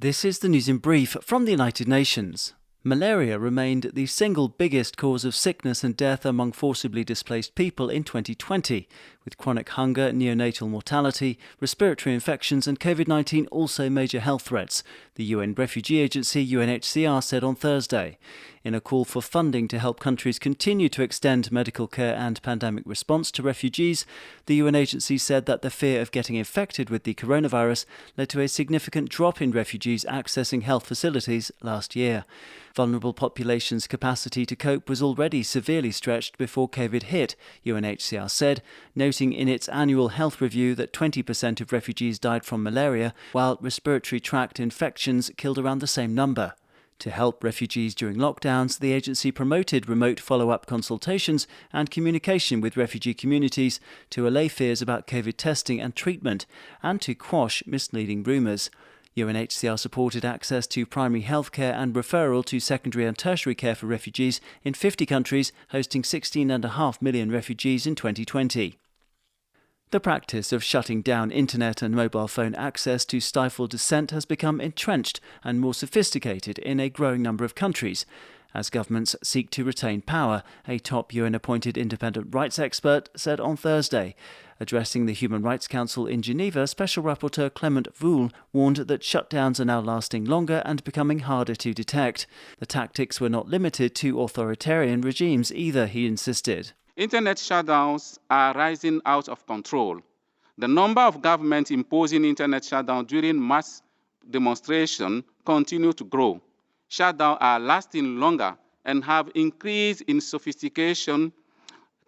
This is the news in brief from the United Nations. Malaria remained the single biggest cause of sickness and death among forcibly displaced people in 2020, with chronic hunger, neonatal mortality, respiratory infections and COVID-19 also major health threats, the UN refugee agency UNHCR said on Thursday. In a call for funding to help countries continue to extend medical care and pandemic response to refugees, the UN agency said that the fear of getting infected with the coronavirus led to a significant drop in refugees accessing health facilities last year. Vulnerable populations' capacity to cope was already severely stretched before COVID hit, UNHCR said, noting in its annual health review that 20% of refugees died from malaria, while respiratory tract infections killed around the same number. To help refugees during lockdowns, the agency promoted remote follow-up consultations and communication with refugee communities to allay fears about COVID testing and treatment and to quash misleading rumours. UNHCR supported access to primary health care and referral to secondary and tertiary care for refugees in 50 countries, hosting 16.5 million refugees in 2020. The practice of shutting down internet and mobile phone access to stifle dissent has become entrenched and more sophisticated in a growing number of countries, as governments seek to retain power, a top UN-appointed independent rights expert said on Thursday. Addressing the Human Rights Council in Geneva, Special Rapporteur Clement Voul warned that shutdowns are now lasting longer and becoming harder to detect. The tactics were not limited to authoritarian regimes either, he insisted. Internet shutdowns are rising out of control. The number of governments imposing internet shutdown during mass demonstration continue to grow. Shutdowns are lasting longer and have increased in sophistication,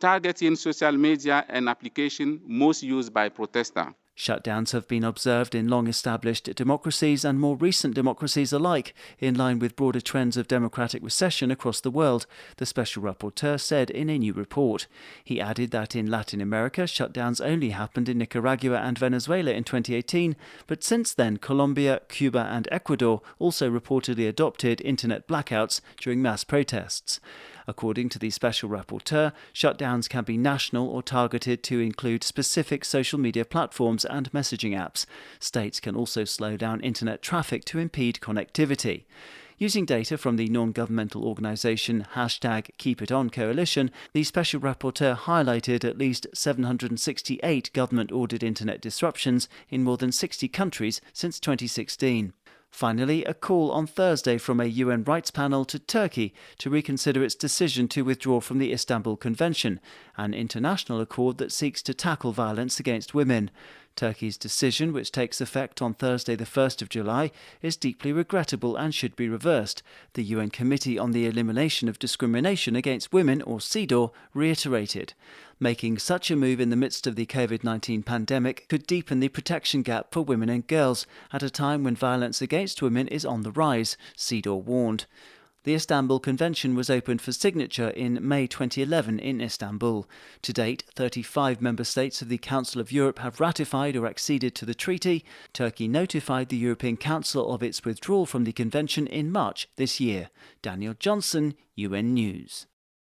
targeting social media and applications most used by protesters. Shutdowns have been observed in long-established democracies and more recent democracies alike, in line with broader trends of democratic recession across the world, the Special Rapporteur said in a new report. He added that in Latin America, shutdowns only happened in Nicaragua and Venezuela in 2018, but since then Colombia, Cuba and Ecuador also reportedly adopted internet blackouts during mass protests. According to the Special Rapporteur, shutdowns can be national or targeted to include specific social media platforms and messaging apps. States can also slow down internet traffic to impede connectivity. Using data from the non-governmental organisation #KeepItOn Coalition, the Special Rapporteur highlighted at least 768 government-ordered internet disruptions in more than 60 countries since 2016. Finally, a call on Thursday from a UN rights panel to Turkey to reconsider its decision to withdraw from the Istanbul Convention, an international accord that seeks to tackle violence against women. Turkey's decision, which takes effect on Thursday the 1st of July, is deeply regrettable and should be reversed, the UN Committee on the Elimination of Discrimination Against Women, or CEDAW, reiterated. Making such a move in the midst of the COVID-19 pandemic could deepen the protection gap for women and girls at a time when violence against women is on the rise, CEDAW warned. The Istanbul Convention was opened for signature in May 2011 in Istanbul. To date, 35 member states of the Council of Europe have ratified or acceded to the treaty. Turkey notified the European Council of its withdrawal from the convention in March this year. Daniel Johnson, UN News.